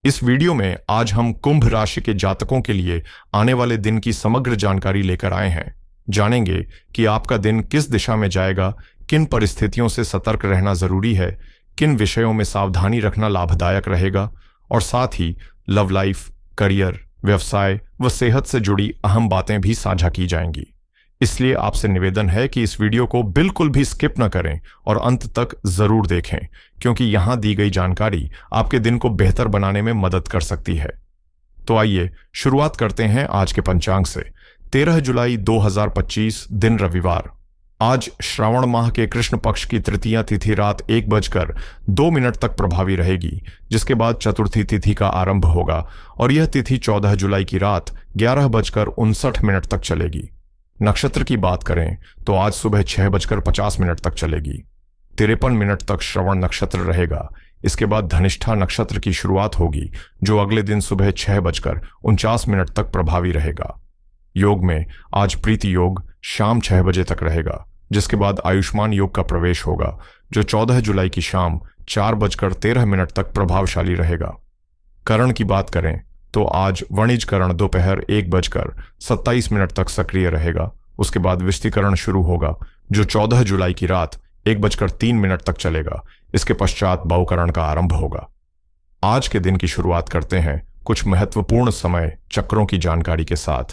इस वीडियो में आज हम कुंभ राशि के जातकों के लिए आने वाले दिन की समग्र जानकारी लेकर आए हैं। जानेंगे कि आपका दिन किस दिशा में जाएगा, किन परिस्थितियों से सतर्क रहना जरूरी है, किन विषयों में सावधानी रखना लाभदायक रहेगा और साथ ही लव लाइफ, करियर, व्यवसाय व सेहत से जुड़ी अहम बातें भी साझा की जाएंगी। इसलिए आपसे निवेदन है कि इस वीडियो को बिल्कुल भी स्किप न करें और अंत तक जरूर देखें, क्योंकि यहां दी गई जानकारी आपके दिन को बेहतर बनाने में मदद कर सकती है। तो आइए शुरुआत करते हैं आज के पंचांग से। 13 जुलाई 2025 दिन रविवार। आज श्रावण माह के कृष्ण पक्ष की तृतीया तिथि रात 1:02 तक प्रभावी रहेगी, जिसके बाद चतुर्थी तिथि का आरंभ होगा और यह तिथि 14 जुलाई की रात 11:59 तक चलेगी। नक्षत्र की बात करें तो आज सुबह 6:50 तक चलेगी। 53 मिनट तक श्रवण नक्षत्र रहेगा। इसके बाद धनिष्ठा नक्षत्र की शुरुआत होगी, जो अगले दिन सुबह 6:49 तक प्रभावी रहेगा। योग में आज प्रीति योग शाम 6 बजे तक रहेगा, जिसके बाद आयुष्मान योग का प्रवेश होगा, जो 14 जुलाई की शाम 4:13 तक प्रभावशाली रहेगा। करण की बात करें तो आज वणिज करण दोपहर 1:27 तक सक्रिय रहेगा। उसके बाद विष्टिकरण शुरू होगा, जो 14 जुलाई की रात 1:03 तक चलेगा। इसके पश्चात बहुकरण का आरंभ होगा। आज के दिन की शुरुआत करते हैं कुछ महत्वपूर्ण समय चक्रों की जानकारी के साथ,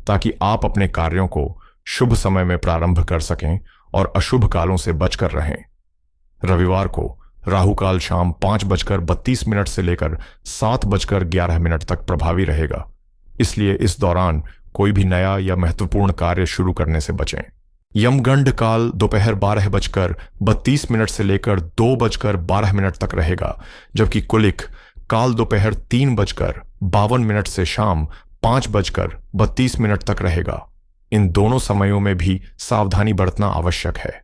ताकि आप अपने कार्यों को शुभ समय में प्रारंभ कर सकें और अशुभ कालों से बचकर रहें। रविवार को राहु काल शाम 5:32 से लेकर 7:11 तक प्रभावी रहेगा। इसलिए इस दौरान कोई भी नया या महत्वपूर्ण कार्य शुरू करने से बचें। यमगंड काल दोपहर 12:32 से लेकर 2:12 तक रहेगा, जबकि कुलिक काल दोपहर 3:52 से शाम 5:32 तक रहेगा। इन दोनों समयों में भी सावधानी बरतना आवश्यक है।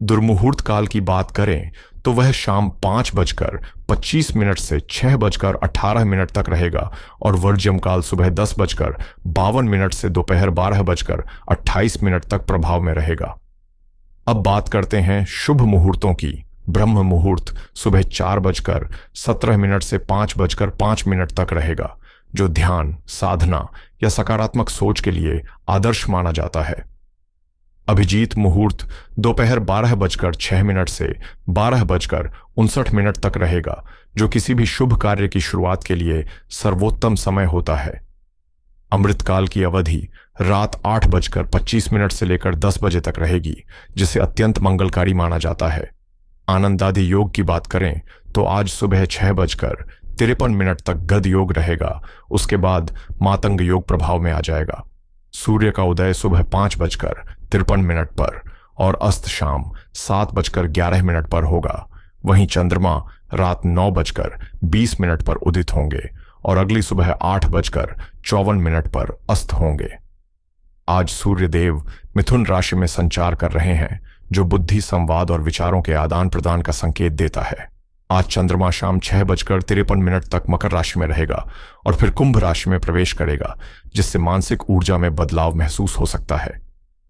दुर्मुहूर्त काल की बात करें तो वह शाम 5:25 से 6:18 तक रहेगा और वर्ज्यम काल सुबह 10:52 से दोपहर 12:28 तक प्रभाव में रहेगा। अब बात करते हैं शुभ मुहूर्तों की। ब्रह्म मुहूर्त सुबह 4:17 से 5:05 तक रहेगा, जो ध्यान, साधना या सकारात्मक सोच के लिए आदर्श माना जाता है। अभिजीत मुहूर्त दोपहर 12:06 से 12:59 तक रहेगा, जो किसी भी शुभ कार्य की शुरुआत के लिए सर्वोत्तम समय होता है। अमृतकाल की अवधि रात 8:25 से लेकर 10 बजे तक रहेगी, जिसे अत्यंत मंगलकारी माना जाता है। आनंदादि योग की बात करें तो आज सुबह 6:53 तक गद योग रहेगा। उसके बाद मातंग योग प्रभाव में आ जाएगा। सूर्य का उदय सुबह 5:53 पर और अस्त शाम 7:11 पर होगा। वहीं चंद्रमा रात 9:20 पर उदित होंगे और अगली सुबह 8:54 पर अस्त होंगे। आज सूर्य देव मिथुन राशि में संचार कर रहे हैं, जो बुद्धि, संवाद और विचारों के आदान प्रदान का संकेत देता है। आज चंद्रमा शाम 6:53 तक मकर राशि में रहेगा और फिर कुंभ राशि में प्रवेश करेगा, जिससे मानसिक ऊर्जा में बदलाव महसूस हो सकता है।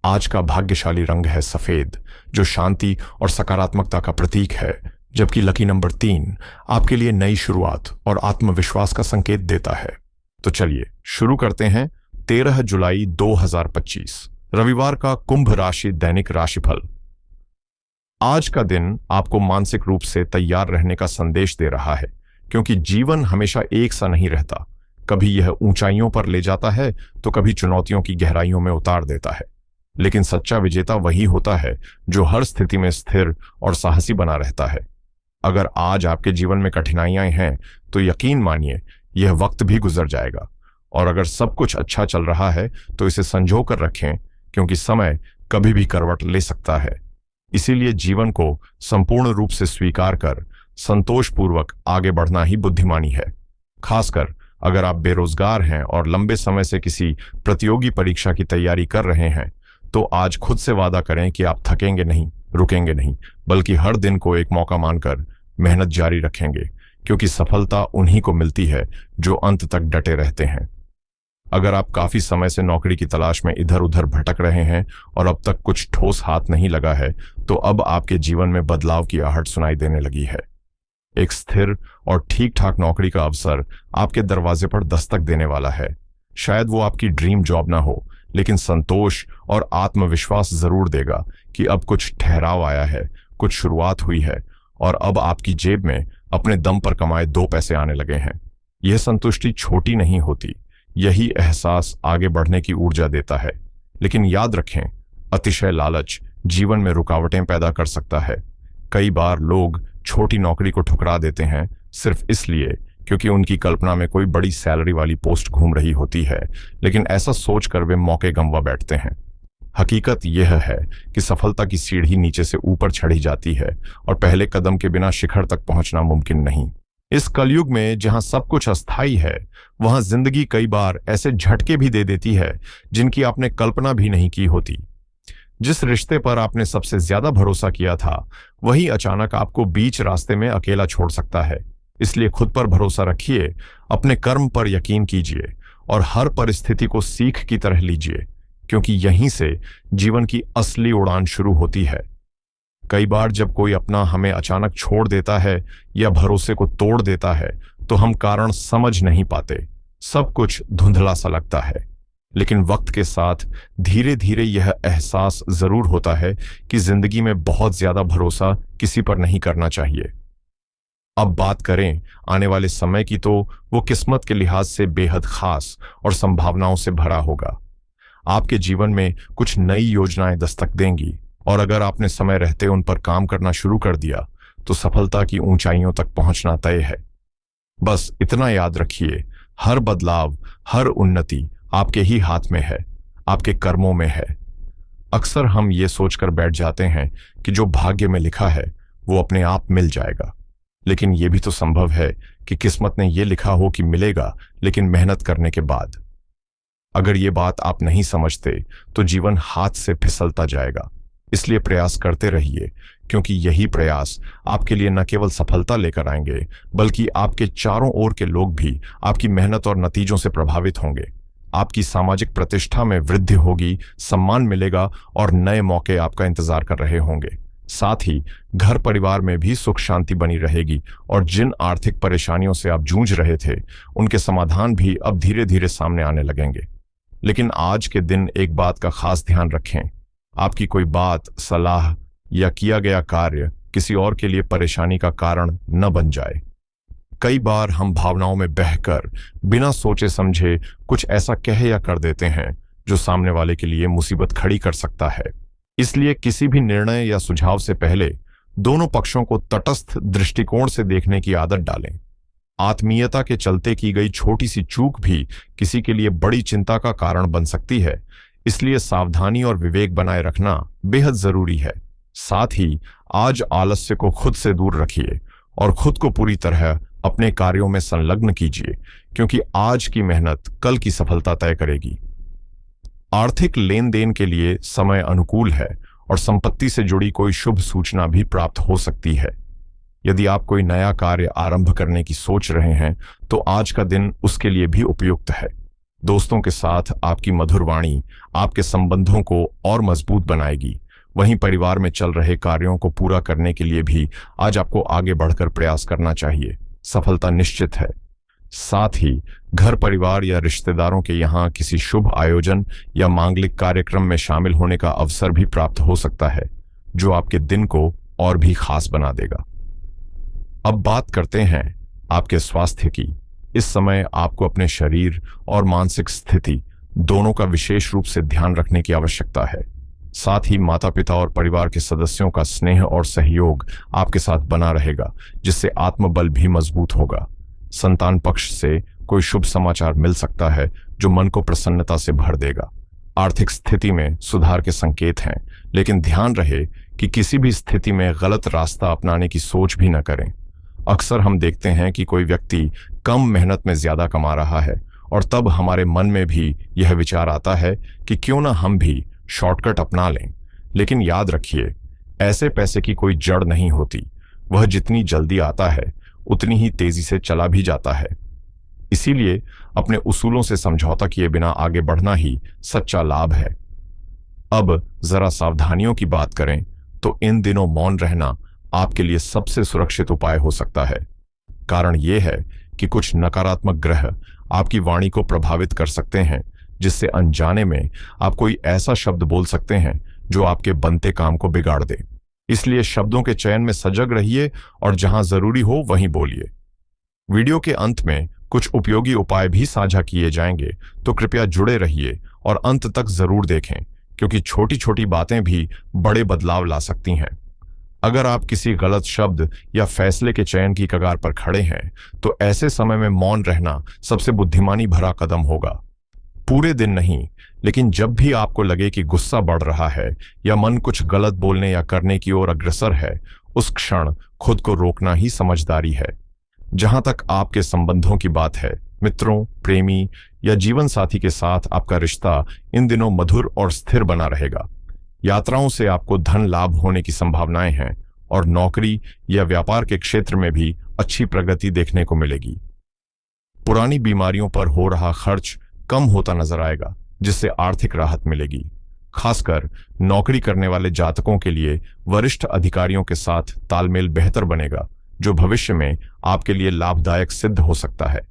आज का भाग्यशाली रंग है सफेद, जो शांति और सकारात्मकता का प्रतीक है, जबकि लकी नंबर 3 आपके लिए नई शुरुआत और आत्मविश्वास का संकेत देता है। तो चलिए शुरू करते हैं 13 जुलाई 2025 रविवार का कुंभ राशि दैनिक राशिफल। आज का दिन आपको मानसिक रूप से तैयार रहने का संदेश दे रहा है, क्योंकि जीवन हमेशा एक सा नहीं रहता। कभी यह ऊंचाइयों पर ले जाता है तो कभी चुनौतियों की गहराइयों में उतार देता है। लेकिन सच्चा विजेता वही होता है जो हर स्थिति में स्थिर और साहसी बना रहता है। अगर आज आपके जीवन में कठिनाइयां हैं तो यकीन मानिए यह वक्त भी गुजर जाएगा, और अगर सब कुछ अच्छा चल रहा है तो इसे संजो कर रखें, क्योंकि समय कभी भी करवट ले सकता है। इसीलिए जीवन को संपूर्ण रूप से स्वीकार कर संतोषपूर्वक आगे बढ़ना ही बुद्धिमानी है। खासकर अगर आप बेरोजगार हैं और लंबे समय से किसी प्रतियोगी परीक्षा की तैयारी कर रहे हैं, तो आज खुद से वादा करें कि आप थकेंगे नहीं, रुकेंगे नहीं, बल्कि हर दिन को एक मौका मानकर मेहनत जारी रखेंगे, क्योंकि सफलता उन्हीं को मिलती है जो अंत तक डटे रहते हैं। अगर आप काफी समय से नौकरी की तलाश में इधर उधर भटक रहे हैं और अब तक कुछ ठोस हाथ नहीं लगा है, तो अब आपके जीवन में बदलाव की आहट सुनाई देने लगी है। एक स्थिर और ठीक ठाक नौकरी का अवसर आपके दरवाजे पर दस्तक देने वाला है। शायद वो आपकी ड्रीम जॉब ना हो, लेकिन संतोष और आत्मविश्वास जरूर देगा कि अब कुछ ठहराव आया है, कुछ शुरुआत हुई है और अब आपकी जेब में अपने दम पर कमाए 2 पैसे आने लगे हैं। यह संतुष्टि छोटी नहीं होती, यही एहसास आगे बढ़ने की ऊर्जा देता है। लेकिन याद रखें, अतिशय लालच जीवन में रुकावटें पैदा कर सकता है। कई बार लोग छोटी नौकरी को ठुकरा देते हैं सिर्फ इसलिए क्योंकि उनकी कल्पना में कोई बड़ी सैलरी वाली पोस्ट घूम रही होती है, लेकिन ऐसा सोचकर वे मौके गंवा बैठते हैं। हकीकत यह है कि सफलता की सीढ़ी नीचे से ऊपर चढ़ी जाती है और पहले कदम के बिना शिखर तक पहुंचना मुमकिन नहीं। इस कलयुग में जहां सब कुछ अस्थायी है, वहां जिंदगी कई बार ऐसे झटके भी दे देती है जिनकी आपने कल्पना भी नहीं की होती। जिस रिश्ते पर आपने सबसे ज्यादा भरोसा किया था, वही अचानक आपको बीच रास्ते में अकेला छोड़ सकता है। इसलिए खुद पर भरोसा रखिए, अपने कर्म पर यकीन कीजिए और हर परिस्थिति को सीख की तरह लीजिए, क्योंकि यहीं से जीवन की असली उड़ान शुरू होती है। कई बार जब कोई अपना हमें अचानक छोड़ देता है या भरोसे को तोड़ देता है, तो हम कारण समझ नहीं पाते। सब कुछ धुंधला सा लगता है, लेकिन वक्त के साथ धीरे धीरे यह एहसास जरूर होता है कि जिंदगी में बहुत ज्यादा भरोसा किसी पर नहीं करना चाहिए। अब बात करें आने वाले समय की, तो वो किस्मत के लिहाज से बेहद खास और संभावनाओं से भरा होगा। आपके जीवन में कुछ नई योजनाएं दस्तक देंगी और अगर आपने समय रहते उन पर काम करना शुरू कर दिया, तो सफलता की ऊंचाइयों तक पहुंचना तय है। बस इतना याद रखिए, हर बदलाव, हर उन्नति आपके ही हाथ में है, आपके कर्मों में है। अक्सर हम ये सोचकर बैठ जाते हैं कि जो भाग्य में लिखा है वो अपने आप मिल जाएगा, लेकिन यह भी तो संभव है कि किस्मत ने यह लिखा हो कि मिलेगा, लेकिन मेहनत करने के बाद। अगर ये बात आप नहीं समझते तो जीवन हाथ से फिसलता जाएगा। इसलिए प्रयास करते रहिए, क्योंकि यही प्रयास आपके लिए न केवल सफलता लेकर आएंगे, बल्कि आपके चारों ओर के लोग भी आपकी मेहनत और नतीजों से प्रभावित होंगे। आपकी सामाजिक प्रतिष्ठा में वृद्धि होगी, सम्मान मिलेगा और नए मौके आपका इंतजार कर रहे होंगे। साथ ही घर परिवार में भी सुख शांति बनी रहेगी और जिन आर्थिक परेशानियों से आप जूझ रहे थे, उनके समाधान भी अब धीरे धीरे सामने आने लगेंगे। लेकिन आज के दिन एक बात का खास ध्यान रखें, आपकी कोई बात, सलाह या किया गया कार्य किसी और के लिए परेशानी का कारण न बन जाए। कई बार हम भावनाओं में बहकर बिना सोचे समझे कुछ ऐसा कह या कर देते हैं जो सामने वाले के लिए मुसीबत खड़ी कर सकता है। इसलिए किसी भी निर्णय या सुझाव से पहले दोनों पक्षों को तटस्थ दृष्टिकोण से देखने की आदत डालें। आत्मीयता के चलते की गई छोटी सी चूक भी किसी के लिए बड़ी चिंता का कारण बन सकती है। इसलिए सावधानी और विवेक बनाए रखना बेहद जरूरी है। साथ ही आज आलस्य को खुद से दूर रखिए और खुद को पूरी तरह अपने कार्यों में संलग्न कीजिए, क्योंकि आज की मेहनत कल की सफलता तय करेगी। आर्थिक लेन देन के लिए समय अनुकूल है और संपत्ति से जुड़ी कोई शुभ सूचना भी प्राप्त हो सकती है। यदि आप कोई नया कार्य आरंभ करने की सोच रहे हैं, तो आज का दिन उसके लिए भी उपयुक्त है। दोस्तों के साथ आपकी मधुर वाणी आपके संबंधों को और मजबूत बनाएगी। वहीं परिवार में चल रहे कार्यों को पूरा करने के लिए भी आज आपको आगे बढ़कर प्रयास करना चाहिए। सफलता निश्चित है। साथ ही घर परिवार या रिश्तेदारों के यहाँ किसी शुभ आयोजन या मांगलिक कार्यक्रम में शामिल होने का अवसर भी प्राप्त हो सकता है, जो आपके दिन को और भी खास बना देगा। अब बात करते हैं आपके स्वास्थ्य की। इस समय आपको अपने शरीर और मानसिक स्थिति दोनों का विशेष रूप से ध्यान रखने की आवश्यकता है। साथ ही माता पिता और परिवार के सदस्यों का स्नेह और सहयोग आपके साथ बना रहेगा, जिससे आत्मबल भी मजबूत होगा। संतान पक्ष से कोई शुभ समाचार मिल सकता है जो मन को प्रसन्नता से भर देगा। आर्थिक स्थिति में सुधार के संकेत हैं, लेकिन ध्यान रहे कि किसी भी स्थिति में गलत रास्ता अपनाने की सोच भी न करें। अक्सर हम देखते हैं कि कोई व्यक्ति कम मेहनत में ज्यादा कमा रहा है और तब हमारे मन में भी यह विचार आता है कि क्यों ना हम भी शॉर्टकट अपना लें। लेकिन याद रखिए, ऐसे पैसे की कोई जड़ नहीं होती। वह जितनी जल्दी आता है उतनी ही तेजी से चला भी जाता है। इसीलिए अपने उसूलों से समझौता किए बिना आगे बढ़ना ही सच्चा लाभ है। अब जरा सावधानियों की बात करें तो इन दिनों मौन रहना आपके लिए सबसे सुरक्षित उपाय हो सकता है। कारण यह है कि कुछ नकारात्मक ग्रह आपकी वाणी को प्रभावित कर सकते हैं, जिससे अनजाने में आप कोई ऐसा शब्द बोल सकते हैं जो आपके बनते काम को बिगाड़ दे। इसलिए शब्दों के चयन में सजग रहिए और जहां जरूरी हो वहीं बोलिए। वीडियो के अंत में कुछ उपयोगी उपाय भी साझा किए जाएंगे, तो कृपया जुड़े रहिए और अंत तक जरूर देखें, क्योंकि छोटी छोटी बातें भी बड़े बदलाव ला सकती हैं। अगर आप किसी गलत शब्द या फैसले के चयन की कगार पर खड़े हैं, तो ऐसे समय में मौन रहना सबसे बुद्धिमानी भरा कदम होगा। पूरे दिन नहीं, लेकिन जब भी आपको लगे कि गुस्सा बढ़ रहा है या मन कुछ गलत बोलने या करने की ओर अग्रसर है, उस क्षण खुद को रोकना ही समझदारी है। जहां तक आपके संबंधों की बात है, मित्रों, प्रेमी या जीवन साथी के साथ आपका रिश्ता इन दिनों मधुर और स्थिर बना रहेगा। यात्राओं से आपको धन लाभ होने की संभावनाएं हैं और नौकरी या व्यापार के क्षेत्र में भी अच्छी प्रगति देखने को मिलेगी। पुरानी बीमारियों पर हो रहा खर्च कम होता नजर आएगा, जिससे आर्थिक राहत मिलेगी। खासकर नौकरी करने वाले जातकों के लिए वरिष्ठ अधिकारियों के साथ तालमेल बेहतर बनेगा, जो भविष्य में आपके लिए लाभदायक सिद्ध हो सकता है।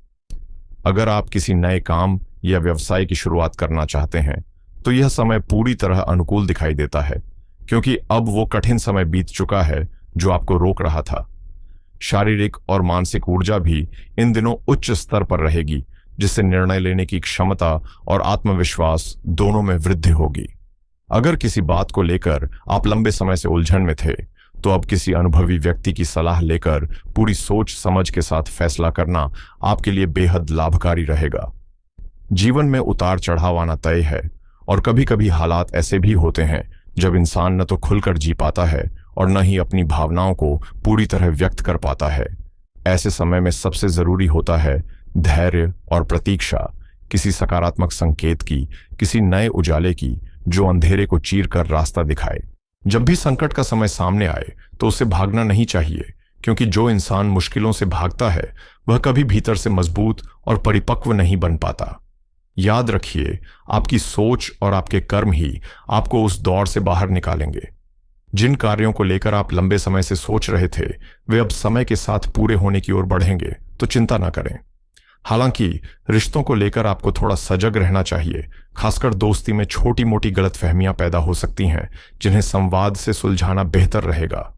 अगर आप किसी नए काम या व्यवसाय की शुरुआत करना चाहते हैं, तो यह समय पूरी तरह अनुकूल दिखाई देता है, क्योंकि अब वो कठिन समय बीत चुका है जो आपको रोक रहा था। शारीरिक और मानसिक ऊर्जा भी इन दिनों उच्च स्तर पर रहेगी, जिससे निर्णय लेने की क्षमता और आत्मविश्वास दोनों में वृद्धि होगी। अगर किसी बात को लेकर आप लंबे समय से उलझन में थे, तो अब किसी अनुभवी व्यक्ति की सलाह लेकर पूरी सोच समझ के साथ फैसला करना आपके लिए बेहद लाभकारी रहेगा। जीवन में उतार चढ़ाव आना तय है, और कभी कभी हालात ऐसे भी होते हैं जब इंसान न तो खुलकर जी पाता है और न ही अपनी भावनाओं को पूरी तरह व्यक्त कर पाता है। ऐसे समय में सबसे जरूरी होता है धैर्य और प्रतीक्षा, किसी सकारात्मक संकेत की, किसी नए उजाले की जो अंधेरे को चीर कर रास्ता दिखाए। जब भी संकट का समय सामने आए तो उसे भागना नहीं चाहिए, क्योंकि जो इंसान मुश्किलों से भागता है वह कभी भीतर से मजबूत और परिपक्व नहीं बन पाता। याद रखिए, आपकी सोच और आपके कर्म ही आपको उस दौर से बाहर निकालेंगे। जिन कार्यों को लेकर आप लंबे समय से सोच रहे थे, वे अब समय के साथ पूरे होने की ओर बढ़ेंगे, तो चिंता न करें। हालांकि रिश्तों को लेकर आपको थोड़ा सजग रहना चाहिए। खासकर दोस्ती में छोटी मोटी गलतफहमियां पैदा हो सकती हैं, जिन्हें संवाद से सुलझाना बेहतर रहेगा।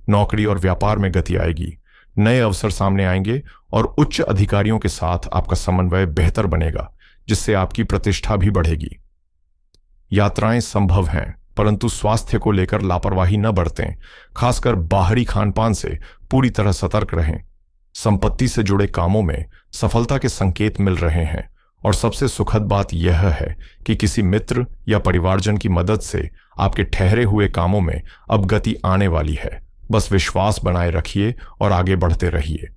नौकरी और व्यापार में गति आएगी, नए अवसर सामने आएंगे और उच्च अधिकारियों के साथ आपका समन्वय बेहतर बनेगा, जिससे आपकी प्रतिष्ठा भी बढ़ेगी। यात्राएं संभव हैं, परंतु स्वास्थ्य को लेकर लापरवाही न बरतें। खासकर बाहरी खानपान से पूरी तरह सतर्क रहें। संपत्ति से जुड़े कामों में सफलता के संकेत मिल रहे हैं, और सबसे सुखद बात यह है कि किसी मित्र या परिवारजन की मदद से आपके ठहरे हुए कामों में अब गति आने वाली है। बस विश्वास बनाए रखिए और आगे बढ़ते रहिए।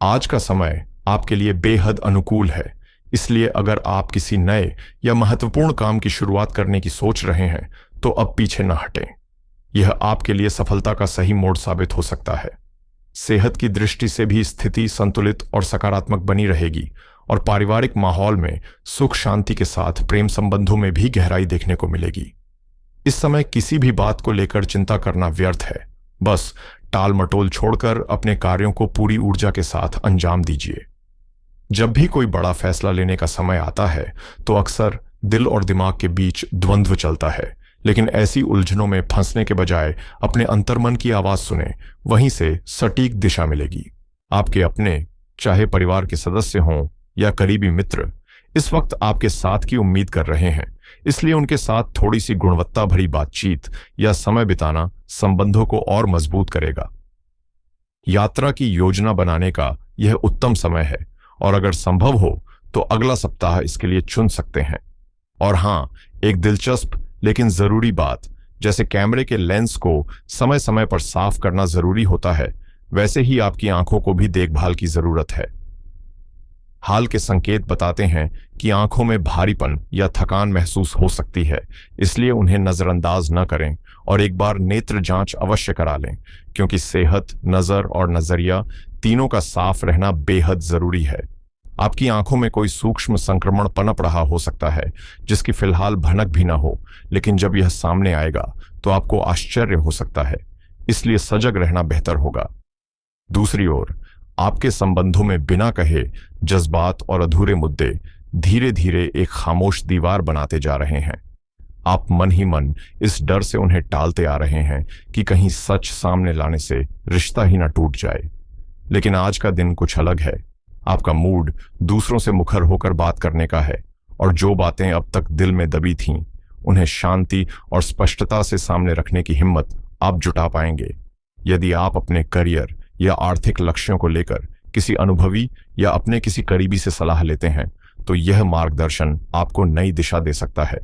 आज का समय आपके लिए बेहद अनुकूल है, इसलिए अगर आप किसी नए या महत्वपूर्ण काम की शुरुआत करने की सोच रहे हैं, तो अब पीछे न हटें। यह आपके लिए सफलता का सही मोड़ साबित हो सकता है। सेहत की दृष्टि से भी स्थिति संतुलित और सकारात्मक बनी रहेगी, और पारिवारिक माहौल में सुख शांति के साथ प्रेम संबंधों में भी गहराई देखने को मिलेगी। इस समय किसी भी बात को लेकर चिंता करना व्यर्थ है। बस टाल मटोल छोड़कर अपने कार्यों को पूरी ऊर्जा के साथ अंजाम दीजिए। जब भी कोई बड़ा फैसला लेने का समय आता है, तो अक्सर दिल और दिमाग के बीच द्वंद्व चलता है, लेकिन ऐसी उलझनों में फंसने के बजाय अपने अंतर्मन की आवाज सुने, वहीं से सटीक दिशा मिलेगी। आपके अपने, चाहे परिवार के सदस्य हों या करीबी मित्र, इस वक्त आपके साथ की उम्मीद कर रहे हैं, इसलिए उनके साथ थोड़ी सी गुणवत्ता भरी बातचीत या समय बिताना संबंधों को और मजबूत करेगा। यात्रा की योजना बनाने का यह उत्तम समय है, और अगर संभव हो तो अगला सप्ताह इसके लिए चुन सकते हैं। और हां, एक दिलचस्प लेकिन जरूरी बात, जैसे कैमरे के लेंस को समय समय पर साफ करना जरूरी होता है, वैसे ही आपकी आंखों को भी देखभाल की जरूरत है। हाल के संकेत बताते हैं कि आंखों में भारीपन या थकान महसूस हो सकती है, इसलिए उन्हें नजरअंदाज न करें और एक बार नेत्र जांच अवश्य करा लें, क्योंकि सेहत, नजर और नजरिया तीनों का साफ रहना बेहद जरूरी है। आपकी आंखों में कोई सूक्ष्म संक्रमण पनप रहा हो सकता है, जिसकी फिलहाल भनक भी न हो, लेकिन जब यह सामने आएगा तो आपको आश्चर्य हो सकता है। इसलिए सजग रहना बेहतर होगा। दूसरी ओर आपके संबंधों में बिना कहे जज्बात और अधूरे मुद्दे धीरे धीरे एक खामोश दीवार बनाते जा रहे हैं। आप मन ही मन इस डर से उन्हें टालते आ रहे हैं कि कहीं सच सामने लाने से रिश्ता ही ना टूट जाए। लेकिन आज का दिन कुछ अलग है। आपका मूड दूसरों से मुखर होकर बात करने का है, और जो बातें अब तक दिल में दबी थीं, उन्हें शांति और स्पष्टता से सामने रखने की हिम्मत आप जुटा पाएंगे। यदि आप अपने करियर या आर्थिक लक्ष्यों को लेकर किसी अनुभवी या अपने किसी करीबी से सलाह लेते हैं, तो यह मार्गदर्शन आपको नई दिशा दे सकता है।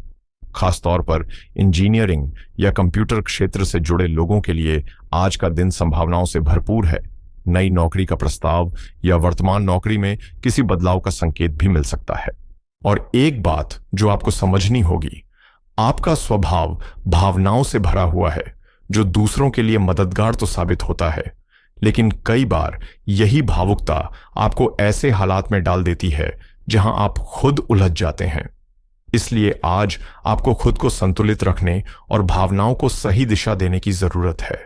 खासतौर पर इंजीनियरिंग या कंप्यूटर क्षेत्र से जुड़े लोगों के लिए आज का दिन संभावनाओं से भरपूर है। नई नौकरी का प्रस्ताव या वर्तमान नौकरी में किसी बदलाव का संकेत भी मिल सकता है। और एक बात जो आपको समझनी होगी, आपका स्वभाव भावनाओं से भरा हुआ है, जो दूसरों के लिए मददगार तो साबित होता है, लेकिन कई बार यही भावुकता आपको ऐसे हालात में डाल देती है जहां आप खुद उलझ जाते हैं। इसलिए आज आपको खुद को संतुलित रखने और भावनाओं को सही दिशा देने की जरूरत है।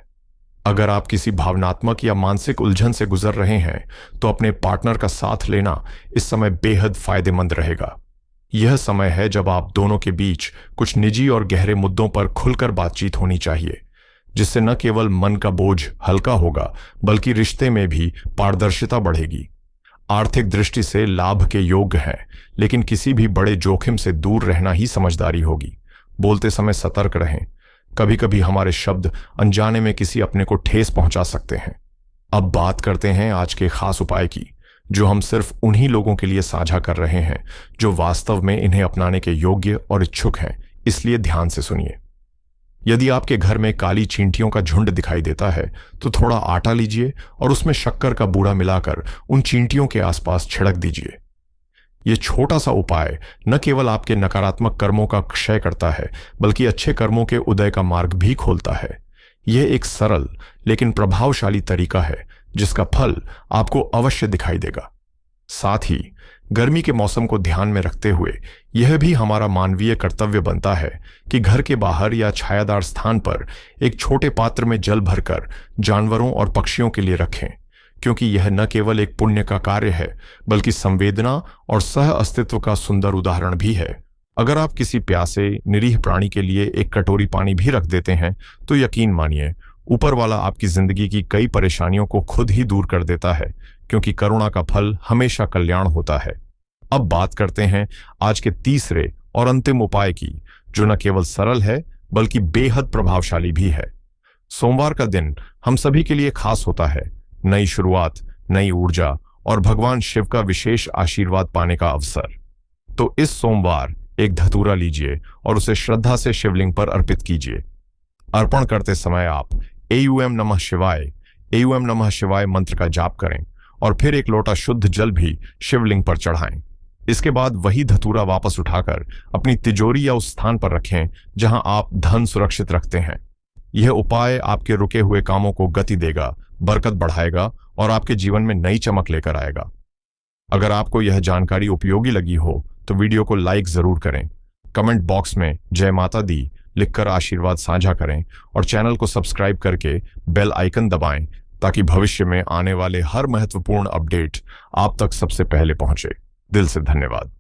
अगर आप किसी भावनात्मक या मानसिक उलझन से गुजर रहे हैं, तो अपने पार्टनर का साथ लेना इस समय बेहद फायदेमंद रहेगा। यह समय है जब आप दोनों के बीच कुछ निजी और गहरे मुद्दों पर खुलकर बातचीत होनी चाहिए, जिससे न केवल मन का बोझ हल्का होगा, बल्कि रिश्ते में भी पारदर्शिता बढ़ेगी। आर्थिक दृष्टि से लाभ के योग्य है, लेकिन किसी भी बड़े जोखिम से दूर रहना ही समझदारी होगी। बोलते समय सतर्क रहें। कभी कभी हमारे शब्द अनजाने में किसी अपने को ठेस पहुंचा सकते हैं। अब बात करते हैं आज के खास उपाय की, जो हम सिर्फ उन्हीं लोगों के लिए साझा कर रहे हैं जो वास्तव में इन्हें अपनाने के योग्य और इच्छुक हैं। इसलिए ध्यान से सुनिए। यदि आपके घर में काली चींटियों का झुंड दिखाई देता है, तो थोड़ा आटा लीजिए और उसमें शक्कर का बूरा मिलाकर उन चींटियों के आसपास छिड़क दीजिए। यह छोटा सा उपाय न केवल आपके नकारात्मक कर्मों का क्षय करता है, बल्कि अच्छे कर्मों के उदय का मार्ग भी खोलता है। यह एक सरल लेकिन प्रभावशाली तरीका है, जिसका फल आपको अवश्य दिखाई देगा। साथ ही गर्मी के मौसम को ध्यान में रखते हुए यह भी हमारा मानवीय कर्तव्य बनता है कि घर के बाहर या छायादार स्थान पर एक छोटे पात्र में जल भरकर जानवरों और पक्षियों के लिए रखें, क्योंकि यह न केवल एक पुण्य का कार्य है, बल्कि संवेदना और सह अस्तित्व का सुंदर उदाहरण भी है। अगर आप किसी प्यासे निरीह प्राणी के लिए एक कटोरी पानी भी रख देते हैं, तो यकीन मानिए ऊपर वाला आपकी जिंदगी की कई परेशानियों को खुद ही दूर कर देता है, क्योंकि करुणा का फल हमेशा कल्याण होता है। अब बात करते हैं आज के तीसरे और अंतिम उपाय की, जो न केवल सरल है बल्कि बेहद प्रभावशाली भी है। सोमवार का दिन हम सभी के लिए खास होता है। नई शुरुआत, नई ऊर्जा और भगवान शिव का विशेष आशीर्वाद पाने का अवसर। तो इस सोमवार एक धतूरा लीजिए और उसे श्रद्धा से शिवलिंग पर अर्पित कीजिए। अर्पण करते समय आप एयूएम नमः शिवाय मंत्र का जाप करें और फिर एक लोटा शुद्ध जल भी शिवलिंग पर चढ़ाएं। इसके बाद वही धतूरा वापस उठाकर अपनी तिजोरी या उस स्थान पर रखें जहां आप धन सुरक्षित रखते हैं। यह उपाय आपके रुके हुए कामों को गति देगा, बरकत बढ़ाएगा और आपके जीवन में नई चमक लेकर आएगा। अगर आपको यह जानकारी उपयोगी लगी हो तो वीडियो को लाइक जरूर करें, कमेंट बॉक्स में जय माता दी लिखकर आशीर्वाद साझा करें और चैनल को सब्सक्राइब करके बेल आइकन दबाएं, ताकि भविष्य में आने वाले हर महत्वपूर्ण अपडेट आप तक सबसे पहले पहुंचे। दिल से धन्यवाद।